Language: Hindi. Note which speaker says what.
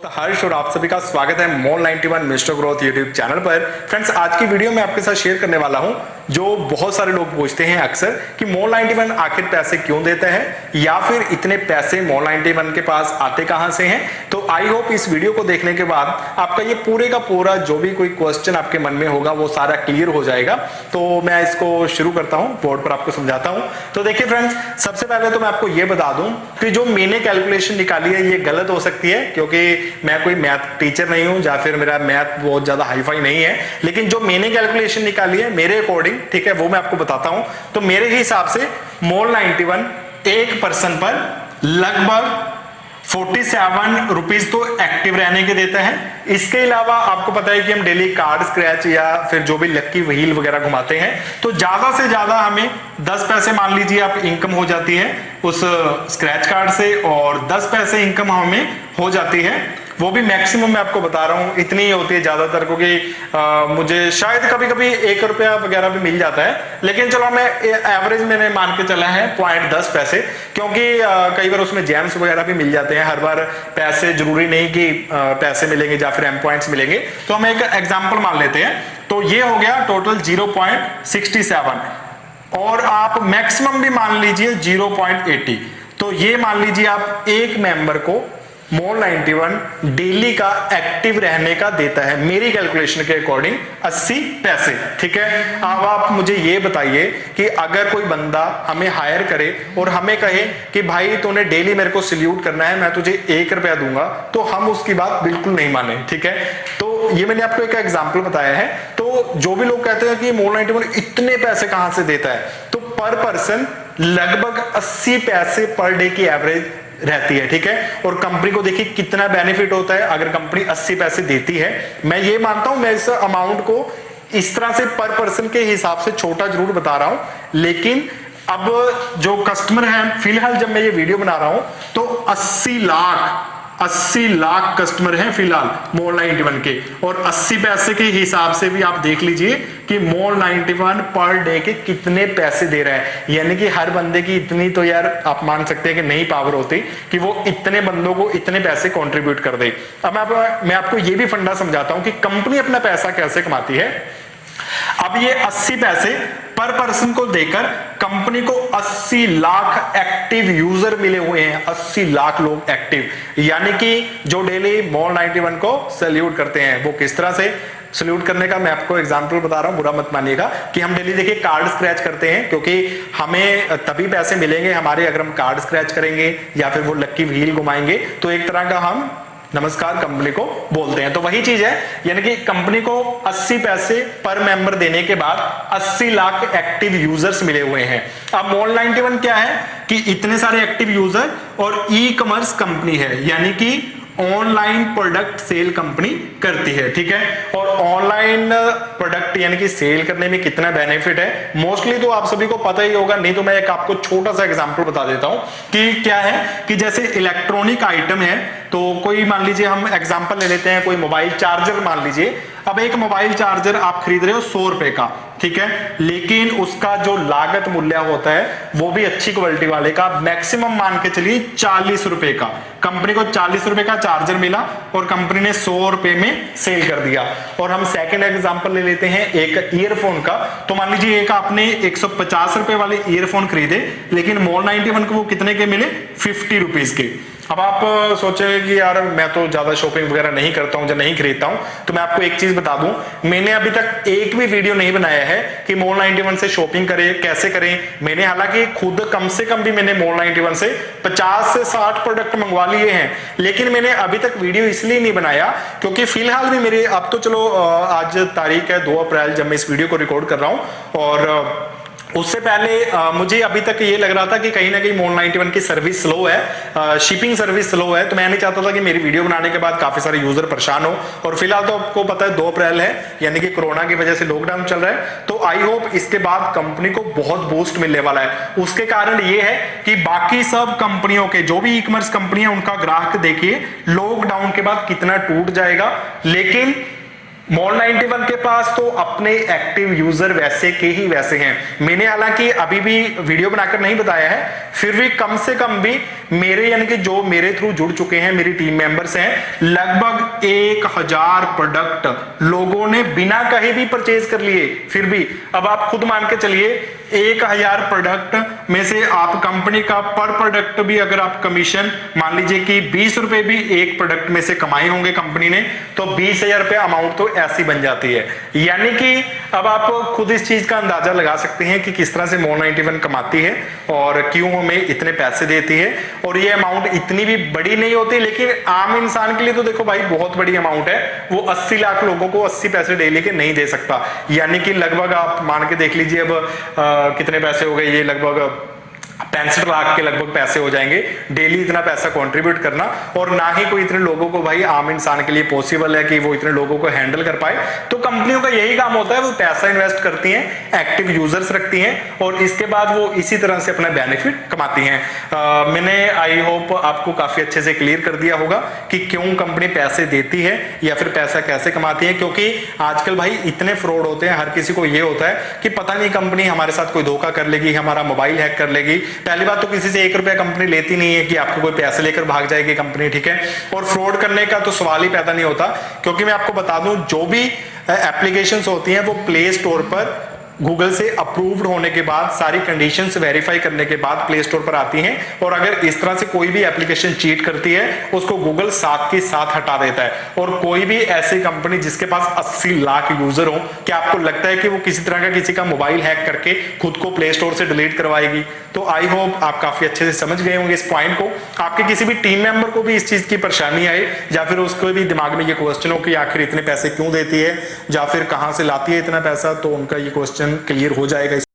Speaker 1: तो हर्ष और आप सभी का स्वागत है mall 91 mister growth YouTube channel पर। फ्रेंड्स, आज की वीडियो में आपके साथ शेयर करने वाला हूं जो बहुत सारे लोग पूछते हैं अक्सर कि मॉल 91 आखिर पैसे क्यों देता है या फिर इतने पैसे मॉल 91 के पास आते कहां से हैं। तो आई होप इस वीडियो को देखने के बाद आपका ये पूरे का पूरा जो भी कोई क्वेश्चन आपके मन में होगा वो सारा क्लियर हो जाएगा। तो मैं इसको शुरू करता हूं, बोर्ड पर आपको समझाता हूं। तो देखिए फ्रेंड्स, सबसे पहले तो मैं आपको ये बता दूं कि जो मैंने कैलकुलेशन निकाली है ये गलत हो सकती है, क्योंकि मैं कोई मैथ टीचर नहीं हूं या फिर मेरा मैथ बहुत ज्यादा हाईफाई नहीं है। लेकिन जो मैंने कैलकुलेशन निकाली है मेरे अकॉर्डिंग, ठीक है, वो मैं आपको बताता हूं। तो मेरे हिसाब से मॉल 91 एक पर्सन पर लगभग 47 रुपीज तो एक्टिव रहने के देता है। इसके अलावा आपको पता है कि हम डेली कार्ड स्क्रैच या फिर जो भी लक्की व्हील वगैरह घुमाते हैं, तो ज्यादा से ज्यादा हमें 10 पैसे मान लीजिए आप इनकम हो जाती है उस स्क्रैच कार्ड से, और 10 पैसे इनकम हमें हो जाती है। वो भी मैक्सिमम मैं आपको बता रहा हूं इतनी ही होती है ज्यादातर, क्योंकि मुझे शायद कभी कभी 1 रुपया वगैरह भी मिल जाता है। लेकिन चलो मैं एवरेज मैंने मान के चला है 0.10 पैसे, क्योंकि कई बार उसमें जेम्स वगैरह भी मिल जाते हैं। हर बार पैसे जरूरी नहीं कि पैसे मिलेंगे या फिर एम पॉइंट्स मिलेंगे। तो हम एक एग्जाम्पल मान लेते हैं। तो ये हो गया टोटल 0.67, और आप मैक्सिमम भी मान लीजिए 0.80। तो ये मान लीजिए आप एक मेंबर को मॉल 91 डेली का एक्टिव रहने का देता है मेरी कैलकुलेशन के अकॉर्डिंग 80 पैसे, ठीक है। अब आप मुझे ये बताइए कि अगर कोई बंदा हमें हायर करे और हमें कहे कि भाई तूने डेली मेरे को सैल्यूट करना है, मैं तुझे 1 रुपया दूंगा, तो हम उसकी बात बिल्कुल नहीं माने, ठीक है। तो ये मैंने आपको एक एग्जाम्पल बताया है। तो जो भी लोग कहते हैं कि मॉल 91 इतने पैसे कहां से देता है, तो पर पर्सन लगभग 80 पैसे पर डे की एवरेज रहती है, ठीक है। और कंपनी को देखिए कितना बेनिफिट होता है अगर कंपनी 80 पैसे देती है। मैं ये मानता हूं, मैं इस अमाउंट को इस तरह से पर पर्सन के हिसाब से छोटा जरूर बता रहा हूं, लेकिन अब जो कस्टमर है, फिलहाल जब मैं ये वीडियो बना रहा हूं तो 80 लाख कस्टमर हैं फिलहाल मॉल 91 के, और 80 पैसे के हिसाब से भी आप देख लीजिए कि मॉल 91 पर डे के कितने पैसे दे रहा है। यानी कि हर बंदे की इतनी तो यार आप मान सकते हैं कि नहीं पावर होती कि वो इतने बंदों को इतने पैसे कंट्रीब्यूट कर दे। अब मैं आपको ये भी फंडा समझाता हूं कि कंपनी अपना पैसा कैसे कमाती है। अब ये 80 पैसे पर पर्सन को देकर कंपनी को 80 लाख एक्टिव यूजर मिले हुए हैं, 80 लाख लोग एक्टिव, यानी कि जो डेली मॉल 91 को सैल्यूट करते हैं। वो किस तरह से सैल्यूट करने का मैं आपको एग्जांपल बता रहा हूं, बुरा मत मानिएगा, कि हम डेली देखिए कार्ड स्क्रैच करते हैं, क्योंकि हमें तभी पैसे मिलेंगे हमारे अगर हम कार्ड स्क्रैच करेंगे या फिर वो लक्की व्हील घुमाएंगे। तो एक तरह का हम नमस्कार कंपनी को बोलते हैं। तो वही चीज है, यानी कि कंपनी को 80 पैसे पर मेंबर देने के बाद 80 लाख एक्टिव यूजर्स मिले हुए हैं। अब मॉल 91 क्या है कि इतने सारे एक्टिव यूजर और ई कॉमर्स कंपनी है, यानी कि ऑनलाइन प्रोडक्ट सेल कंपनी करती है, ठीक है। और ऑनलाइन प्रोडक्ट यानी कि सेल करने में कितना बेनिफिट है मोस्टली तो आप सभी को पता ही होगा, नहीं तो मैं एक आपको छोटा सा एग्जांपल बता देता हूं कि क्या है कि जैसे इलेक्ट्रॉनिक आइटम है, तो कोई मान लीजिए हम एग्जांपल ले लेते हैं, कोई मोबाइल चार्जर मान लीजिए। अब एक मोबाइल चार्जर आप खरीद रहे हो 100 रुपए का, ठीक है, लेकिन उसका जो लागत मूल्य होता है वो भी अच्छी क्वालिटी वाले का मैक्सिमम मान के चलिए 40 रुपए का। कंपनी को 40 रुपए का चार्जर मिला और कंपनी ने 100 रुपए में सेल कर दिया। और हम सेकंड एग्जांपल ले लेते हैं एक ईयरफोन का। तो मान लीजिए एक आपने 150 रुपए वाले ईयरफोन खरीदे, लेकिन मॉल 91 को वो कितने के मिले, 50 रुपीज के। अब आप सोचेंगे कि यार मैं तो ज्यादा शॉपिंग वगैरह नहीं करता हूं या नहीं खरीदता हूं, तो मैं आपको एक चीज बता दूं, मैंने अभी तक एक भी वीडियो नहीं बनाया है कि मॉल 91 से शॉपिंग करें कैसे करें। मैंने हालांकि खुद कम से कम भी मैंने मॉल 91 से 50 से 60 प्रोडक्ट मंगवा लिए हैं, लेकिन मैंने अभी तक वीडियो इसलिए नहीं बनाया क्योंकि फिलहाल भी मेरे, अब तो चलो आज तारीख है 2 अप्रैल जब मैं इस वीडियो को रिकॉर्ड कर रहा हूं, और उससे पहले मुझे अभी तक ये लग रहा था कि कहीं ना कहीं मॉल 91 की सर्विस स्लो है, शिपिंग सर्विस स्लो है। तो मैं नहीं चाहता था कि मेरी वीडियो बनाने के बाद काफी सारे यूजर परेशान हो। और फिलहाल तो आपको पता है 2 अप्रैल है, यानी कि कोरोना की वजह से लॉकडाउन चल रहा है। तो आई होप इसके बाद कंपनी को बहुत बूस्ट मिलने वाला है। उसके कारण ये है कि बाकी सब कंपनियों के जो भी ई कॉमर्स कंपनियां, उनका ग्राहक देखिए लॉकडाउन के बाद कितना टूट जाएगा, लेकिन मॉल 91 के पास तो अपने एक्टिव यूजर वैसे के ही वैसे हैं। मैंने हालांकि अभी भी वीडियो बनाकर नहीं बताया है, फिर भी कम से कम भी मेरे यानी कि जो मेरे थ्रू जुड़ चुके हैं, मेरी टीम मेंबर्स हैं, लगभग 1000 प्रोडक्ट लोगों ने बिना कहे भी परचेज कर लिए। फिर भी अब आप खुद मान के चलिए 1000 प्रोडक्ट में से आप कंपनी का पर प्रोडक्ट भी अगर आप कमीशन मान लीजिए कि 20 रुपए भी एक प्रोडक्ट में से कमाए होंगे कंपनी ने, तो 20,000 रुपए अमाउंट तो ऐसी बन जाती है। यानी कि अब आप खुद इस चीज का अंदाजा लगा सकते हैं कि किस तरह से मॉल 91 कमाती है और क्यों हमें इतने पैसे देती है। और ये अमाउंट इतनी भी बड़ी नहीं होती, लेकिन आम इंसान के लिए तो देखो भाई बहुत बड़ी अमाउंट है। वो 80 लाख लोगों को 80 पैसे डेली के नहीं दे सकता। यानी कि लगभग आप मान के देख लीजिए अब कितने पैसे हो गए, ये लगभग 65 लाख के लगभग पैसे हो जाएंगे डेली इतना पैसा कंट्रीब्यूट करना। और ना ही कोई इतने लोगों को भाई आम इंसान के लिए पॉसिबल है कि वो इतने लोगों को हैंडल कर पाए। तो कंपनियों का यही काम होता है, वो पैसा इन्वेस्ट करती हैं, एक्टिव यूजर्स रखती हैं और इसके बाद वो इसी तरह से अपना बेनिफिट कमाती हैं। मैंने आई होप आपको काफी अच्छे से क्लियर कर दिया होगा कि क्यों कंपनी पैसे देती है या फिर पैसा कैसे कमाती है। क्योंकि आजकल भाई इतने फ्रॉड होते हैं, हर किसी को ये होता है कि पता नहीं कंपनी हमारे साथ कोई धोखा कर लेगी, हमारा मोबाइल हैक कर लेगी। पहली बात तो किसी से 1 रुपया कंपनी लेती नहीं है कि आपको कोई पैसे लेकर भाग जाएगी कंपनी, ठीक है। और फ्रॉड करने का तो सवाल ही पैदा नहीं होता, क्योंकि मैं आपको बता दूं जो भी एप्लीकेशंस होती हैं वो प्ले स्टोर पर गूगल से अप्रूव्ड होने के बाद, सारी कंडीशंस वेरीफाई करने के बाद प्ले स्टोर पर आती हैं। और अगर इस तरह से कोई भी एप्लीकेशन चीट करती है उसको गूगल साथ के साथ हटा देता है। और कोई भी ऐसी कंपनी जिसके पास 80 लाख यूजर हो, क्या आपको लगता है कि वो किसी तरह का किसी का मोबाइल हैक करके खुद को प्ले स्टोर से डिलीट करवाएगी? तो आई होप आप काफी अच्छे से समझ गए होंगे इस पॉइंट को। आपके किसी भी टीम मेंबर को भी इस चीज की परेशानी आए या फिर उसको भी दिमाग में ये क्वेश्चन हो कि आखिर इतने पैसे क्यों देती है या फिर कहां से लाती है इतना पैसा, तो उनका ये क्वेश्चन क्लियर हो जाएगा।